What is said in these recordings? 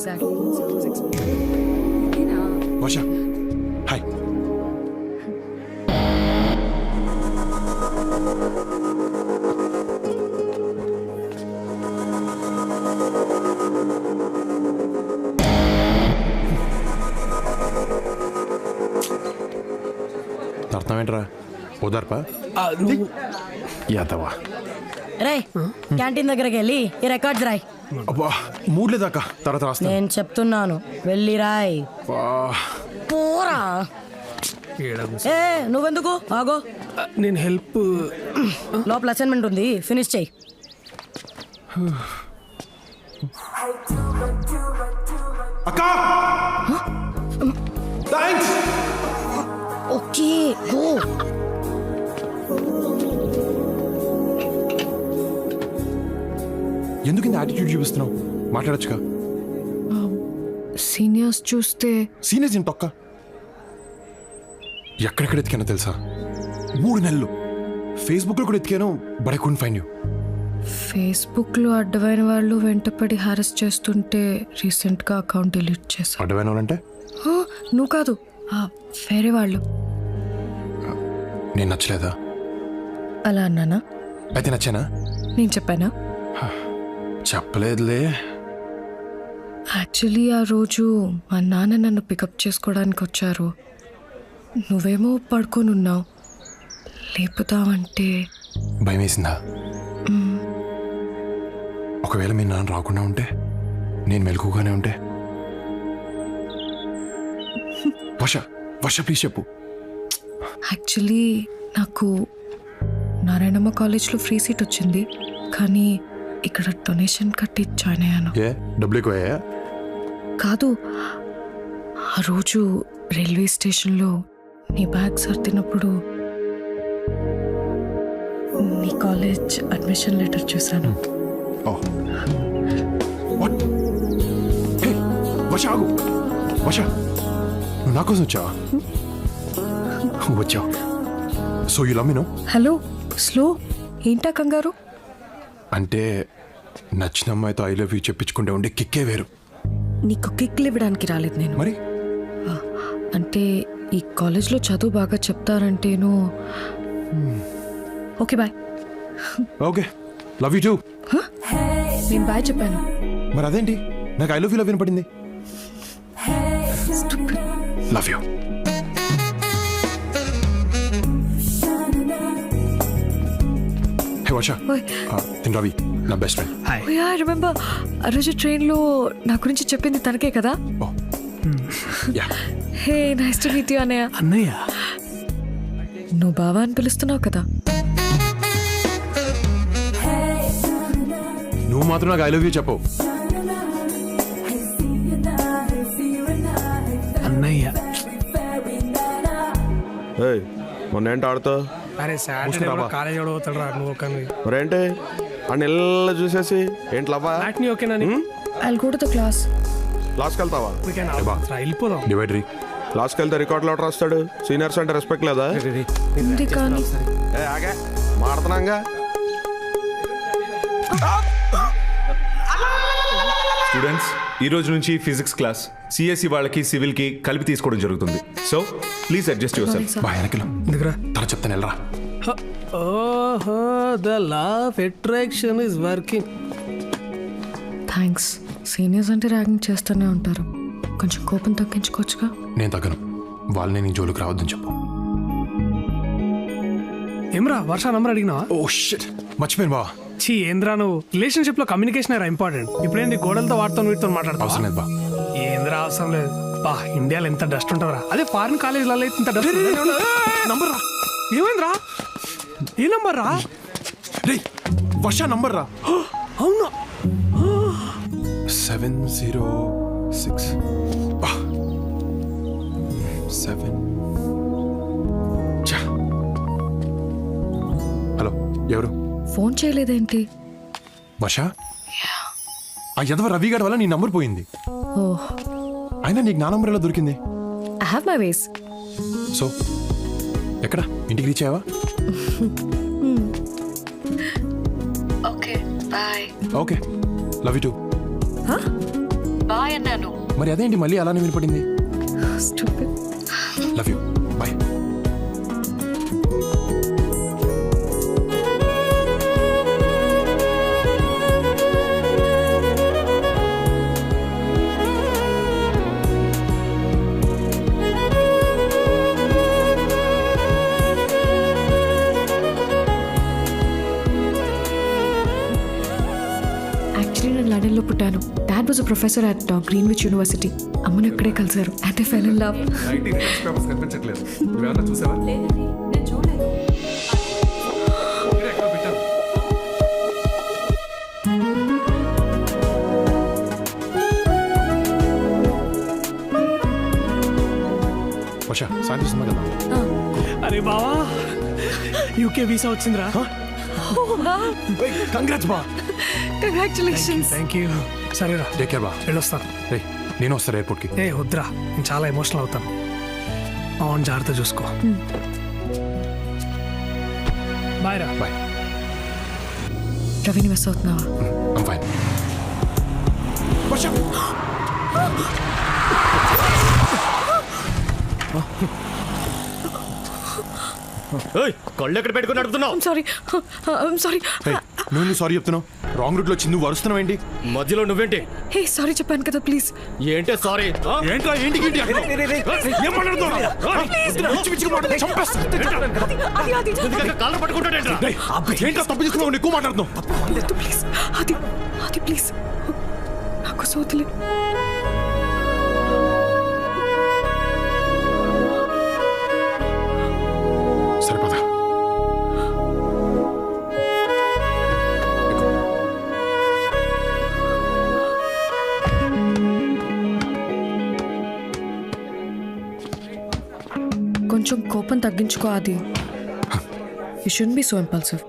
Exactly. వర్ష hi. అర్థం ఏంట్రా ఓదార్పా యాదవా. రే canteen దగ్గరికి వెళ్ళి ఈ రికార్డ్స్ రాయ్. అబ్బా మూడ్ లేదాక తర్వాత రాస్తా. నేను చెప్తున్నాను వెళ్ళి రాయ్. పోరా. ఏ నువ్వెందుకు ఆగో, నేను హెల్ప్. లోపల అసైన్మెంట్ ఉంది, ఫినిష్ చెయ్యి. అక్కా థాంక్స్. Okay go. ఎందుకు ఇంత యాటిట్యూడ్ చూపిస్తున్నావు? మాట్లాడొచ్చుగా. సీనియర్స్ చూస్తే సీనియర్స్ ఏంటి తొక్క? ఎక్కడెక్కడ ఎతికానో తెలుసా? 3 నెలలు ఫేస్బుక్లో కూడా ఎతికాను, but I couldn't find you. ఫేస్బుక్లో అడ్డమైన వాళ్ళు వెంటపడి హారెస్ చేస్తుంటే రీసెంట్గా అకౌంట్ డిలీట్ చేశాను. అడ్డమైన వాళ్ళంటే నువ్వు కాదు, వేరే వాళ్ళు. నేను నచ్చలేదా? అలా అన్నానా? అయితే నచ్చానా? నేను చెప్పానా? చెప్పలేదులే. యాక్చువల్లీ ఆ రోజు మా నాన్న నన్ను పికప్ చేసుకోవడానికి వచ్చారు. నువ్వేమో పడుకొని ఉన్నావు. లేపుతావంటే భయం వేసిందా? ఒకవేళ మీ నాన్న రాకుండా ఉంటే, నేను మెలకుగానే ఉంటే? వర్ష వర్ష ప్లీజ్ చెప్పు. యాక్చువల్లీ నాకు నారాయణమ్మ కాలేజ్లో ఫ్రీ సీట్ వచ్చింది, కానీ ఇక్కడ డొనేషన్ కట్టి జాయిన్ అయ్యాను. ఏ డబ్బులు ఎక్కువయ్యా? కాదు, ఆ రోజు రైల్వే స్టేషన్లో నీ బ్యాగ్ సర్దినప్పుడు నీ కాలేజ్ అడ్మిషన్ లెటర్ చూశాను. వర్ష ఆగు. వర్ష నువ్వు నా కోసం వచ్చావా? వచ్చావు. So you love me no? Hello, slow ఏంటా కంగారు? అంటే నచ్చిన అమ్మాయితో ఐ లవ్ యూ చెప్పించుకుంటే ఉండే కిక్కే వేరు. నీకు కిక్లు ఇవ్వడానికి రాలేదు నేను. మరి అంటే ఈ కాలేజ్లో చదువు బాగా చెప్తారంటేను. Okay bye. Okay love you too. నేను బాయ్ చెప్పాను. మరి అదేంటి నాకు ఐ లవ్ యూ వినపడింది? Love you. హే వర్ష, తిన్ రవి నా బెస్ట్ ఫ్రెండ్. ఐ రిమెంబర్ ఆ రోజు ట్రైన్లో నా గురించి చెప్పింది తనకే కదా? Yeah. Hey nice to meet you అన్నయ్య. అన్నయ్య నువ్వు బావా అని పిలుస్తున్నావు కదా? నువ్వు మాత్రం నాకు ఐ లవ్ యూ చెప్పవు. అన్నయ్య. మొన్నేంటి ఆడుతావు? అరే సాటర్డే కాలేజ్ పోతాడు రా నువ్వు. కానీ మరేంటి అన్ని ఇళ్ళ చూసేసి ఏంటి లవ్వా? నీ ఓకేనా? I'll go to the class. క్లాస్కి వెళ్తావా? వెళ్ళిపోదాం. డివైడరీ క్లాస్కి వెళ్తే రికార్డులు ఎవరు రాస్తాడు? సీనియర్స్ అంటే రెస్పెక్ట్ లేదా? ఉంది కానీ ఆగే మాడుతున్నాగా. స్టూడెంట్స్, ఈ రోజు నుంచి ఫిజిక్స్ క్లాస్ సిఎస్సి వాళ్ళకి సివిల్కి కలిపి తీసుకోవడం జరుగుతుంది. So please adjust your self. బాగా వెనకలు తన చెప్తాను వెళ్ళరా. ఓహో, the law of attraction is working. Thanks. Seniors అంటే ర్యాగింగ్ చేస్తూనే ఉంటారు, కొంచెం కోపం తగ్గించుకోవచ్చుగా. నేను తగ్గను. వాళ్ళని నీ జోలికి రావద్దని చెప్పు. ఏమ్రా వర్ష నంబర్ అడిగినావా? ఓ షిట్, మర్చిపోయాను బా. చీ ఏంద్రా నువ్వు. రిలేషన్షిప్ లో కమ్యూనికేషన్ era ఇంపార్టెంట్. ఇప్పుడేంటి గోడలతో వాడుతాను వీటితో మాట్లాడతావు? అవసరం లేదు బా. ఏంద్రా అవసరం లేదు బా. ఇండియాలో ఎంత డస్ట్ ఉంటుందిరా. అదే ఫారిన్ కాలేజీలలో ఇంత డస్ట్. నంబర్ రా. ఏమైందిరా? ఏ నంబర్ రా? రే వర్ష నంబర్ రా. అవునా? 706 7. హలో ఎవరు? ఫోన్ చేయలేదేంటి? వర్ష, ఆ యదవ రవి గారి వల్ల నీ నంబర్ పోయింది. ఓహ్, అయినా నీకు నా నంబర్ ఎలా దొరికింది? I have my ways. So ఎక్కడ ఇంటికి రీచ్ అయ్యావా? Okay bye. Okay love you too. Bye అన్నాను. మరి అదేంటి మళ్ళీ అలానే వినపడింది? Stupid. Love you, bye. Actually నేను లండన్లో పుట్టాను. Dad was a professor at Greenwich University. అమ్మను అక్కడే కలిసారు. And they fell in love. కనిపించట్లేదు, నువ్వేమన్నా చూసావా? వర్ష, సాయంత్రం వస్తున్నా కదా? అరే బావా, యూకే వీసా వచ్చిందిరా. కంగ్రాట్స్ బా. కంగ్రాచులేషన్స్. Thank you. సరేరా, టేక్ కేర్ బా. వెళ్ళొస్తాను. రే, నేను వస్తాను ఎయిర్పోర్ట్కి. ఏ వద్దురా, నేను చాలా ఎమోషనల్ అవుతాను. అవును, జాగ్రత్త చూసుకో. బాయ్ రా. బాయ్. రవిని మిస్ అవుతున్నావా? I'm fine. వర్ష, కళ్ళు ఎక్కడ పెట్టుకుని నడుపుతున్నావు? సారీ. hey, నువ్వు సారీ చెప్తున్నావు. రాంగ్ రూట్ లో వచ్చి నువ్వు వరుస్తున్నావు ఏంటి? మధ్యలో నువ్వేంటి? హే సారీ చెప్పాను కదా, ప్లీజ్. ఏంటే సారీ? ఏంట్రా ఏంటి ఏం మాట్లాడుతున్నావు? ఎందుకంటే కాళ్ళు పట్టుకుంటాడేంట్రా? ఏంట్రా తప్పు చేసుకున్నావు? ఎక్కువ మాట్లాడుతున్నావు. ప్లీజ్ అది ప్లీజ్ నాకు సోతులే. సరిపదా? కొంచెం కోపం తగ్గించుకో. అది you should be so impulsive.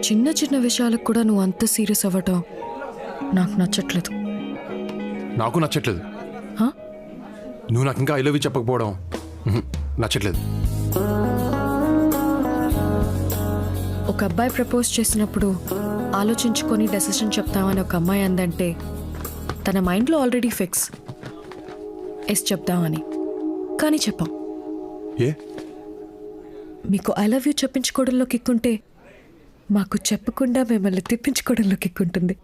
చిన్న చిన్న విషయాలకు కూడా నువ్వు అంత సీరియస్ అవ్వటం నాకు నచ్చట్లేదు. నాకు నచ్చట్లేదు. Huh? నువ్వు నాకు ఇంకా ఐ లవ్ యూ చెప్పకపోవడం నచ్చట్లేదు. ఒక అబ్బాయి ప్రపోజ్ చేసినప్పుడు ఆలోచించుకొని డెసిషన్ చెప్తామని ఒక అమ్మాయి అందంటే తన మైండ్లో ఆల్రెడీ ఫిక్స్ ఎస్ చెప్దామని. కానీ చెప్పాం. ఏ? మీకు ఐ లవ్ యూ చెప్పించుకోవడంలో కిక్కుంటే మాకు చెప్పకుండా మిమ్మల్ని తిప్పించుకోవడంలో కిక్కుంటుంది.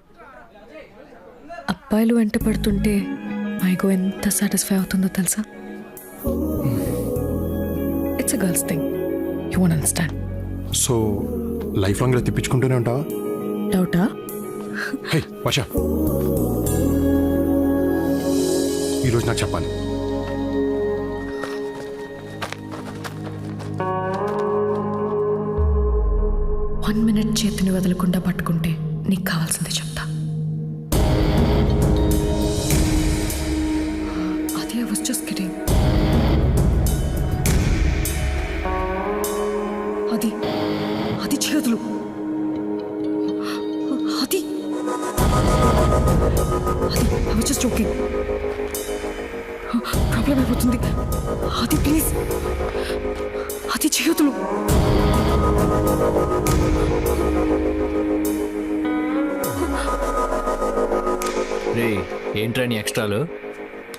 అబ్బాయిలు వెంట పడుతుంటే మైగో ఎంత సాటిస్ఫై అవుతుందో తెలుసా? It's a girls thing. You won't understand. So life long ఇలా తిప్పించుకుంటూనే ఉంటావా? డౌటా? హే వర్ష, ఈరోజు నాకు చెప్పాలి. వన్ మినిట్ చేతిని వదలకుండా పట్టుకుంటే నీకు కావాల్సింది చెప్తా. అది I was just kidding. అది చేతులు. అది I was just joking. Problem అయిపోతుంది. అది ప్లీజ్, అది చేతులు. రే, ఏంట్రా నీ ఎక్స్ట్రాలు?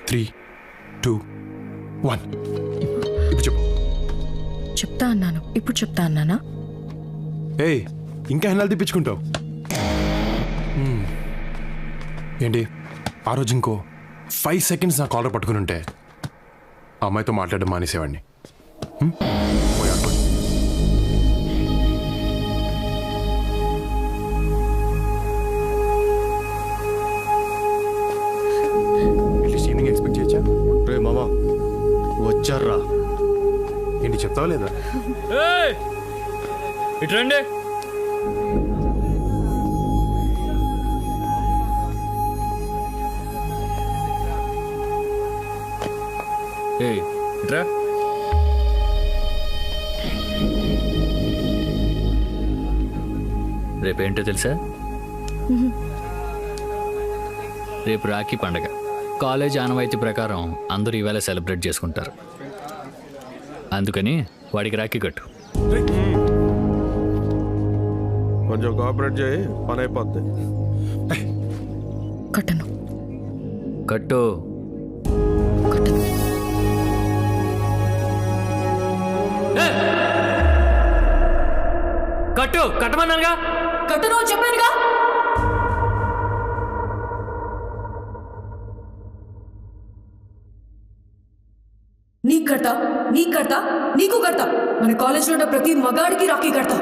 3, 2, 1. ఇప్పుడు చెప్పు. చెప్తా అన్నాను, ఇప్పుడు చెప్తా అన్నానా? ఏయ్, ఇంకా ఎన్నాళ్ళు తిప్పించుకుంటావు? ఏంటి ఆ రోజు ఇంకో 5 seconds నా కాలర్ పట్టుకుని ఉంటే ఆ అమ్మాయితో మాట్లాడడం మానేసేవాడిని. ఈవినింగ్ ఎక్స్పెక్ట్ చేయొచ్చా? రే మామా, వచ్చారా? ఏంటి చెప్తావా లేదా? ఇటు రండి. ఇట్రా. రేపేంటో తెలుసా? రేపు రాఖీ పండగ. కాలేజ్ ఆనవాయితీ ప్రకారం అందరూ ఈవేళ సెలబ్రేట్ చేసుకుంటారు. అందుకని వాడికి రాఖీ కట్టు. కొంచెం కోఆపరేట్ చేయి, పని అయిపోద్ది. కట్టను. కట్టు. కట్టను. కట్టు కట్టమన్నానుగా. కట్టును చెప్పానుగా. నీకు కడతా, నీకు కడతా, నీకు కడతా. మన కాలేజ్లో ఉన్న ప్రతి మగాడికి రాఖీ కడతా,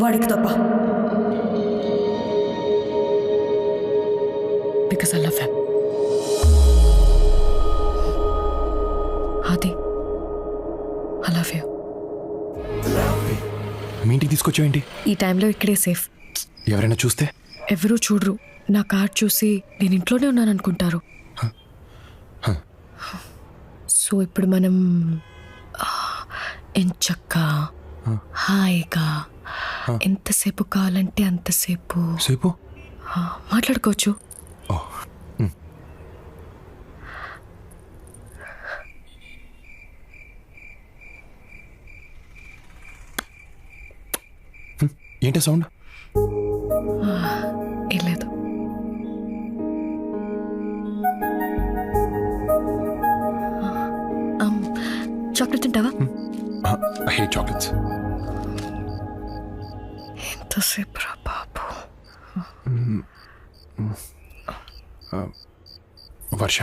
వాడికి తప్ప. Because I love him. ఆది ఐ లవ్ యూ. మీ ఇంటికి తీసుకొచ్చావేంటి? ఈ టైంలో ఇక్కడే సేఫ్. ఎవరైనా చూస్తే? ఎవరూ చూడరు. నా కార్డ్ చూసి నేను ఇంట్లోనే ఉన్నాను అనుకుంటారు. సో ఇప్పుడు మనం ఎంచక్కా హాయిగా ఎంతసేపు కావాలంటే అంతసేపు సేపు మాట్లాడుకోవచ్చు. ఓ, ఏంటి సౌండ్? ఏం లేదు. చాక్లెట్ తింటావా? I hate chocolates. ఎంతసేపు రా బాబు. వర్ష,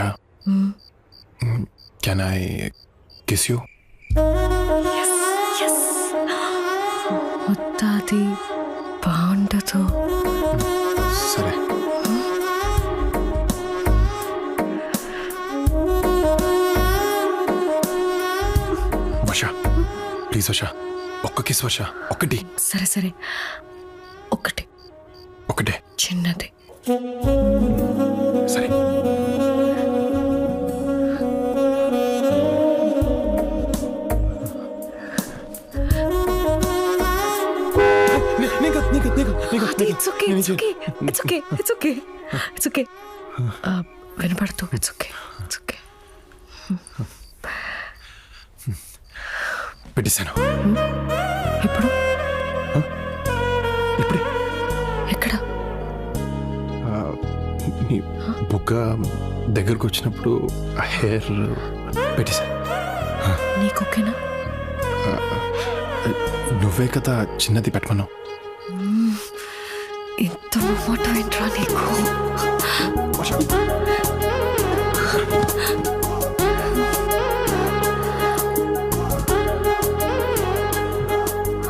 కెన్ ఐ కిస్ యూ? ముత్తాది బాగుండదు. సరే. వర్ష ప్లీజ్ వర్ష, ఒక్క కిస్ వర్ష, ఒక్కటి. సరే సరే ఒకటి, ఒకటే. చిన్నది. సరే. It's okay, it's okay, it's okay, it's okay, it's okay. వినపడుతూ ఇట్స్ ఓకే, ఇట్స్ ఓకే. పెట్టేశాను. ఇప్పుడు ఇప్పుడే ఎక్కడ? నీ బుగ్గ దగ్గరకు వచ్చినప్పుడు ఆ హెయిర్ పెట్టేశాను. నీకు ఓకేనా? నువ్వే కదా చిన్నది పెట్టమన్నావు. ఎంత మాట ఏంట్రా నీకు?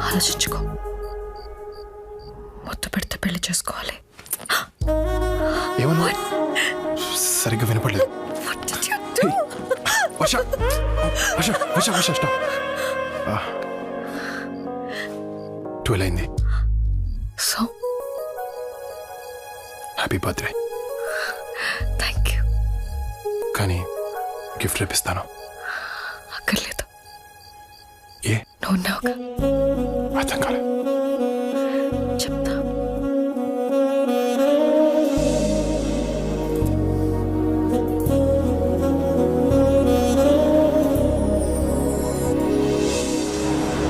ఆలోచించుకో. మొత్తం పెడితే పెళ్లి చేసుకోవాలి. ఏమన్నా సరిగ్గా వినపడలేదు. వర్ష వర్ష వర్ష వర్ష స్టాప్. 12 అయింది. So happy birthday. Thank you. కానీ గిఫ్ట్ రేపిస్తాను. అక్కర్లేదు. ఏ? నువ్వు ఉన్నావుగా. అర్థం కాలే. చెప్తా.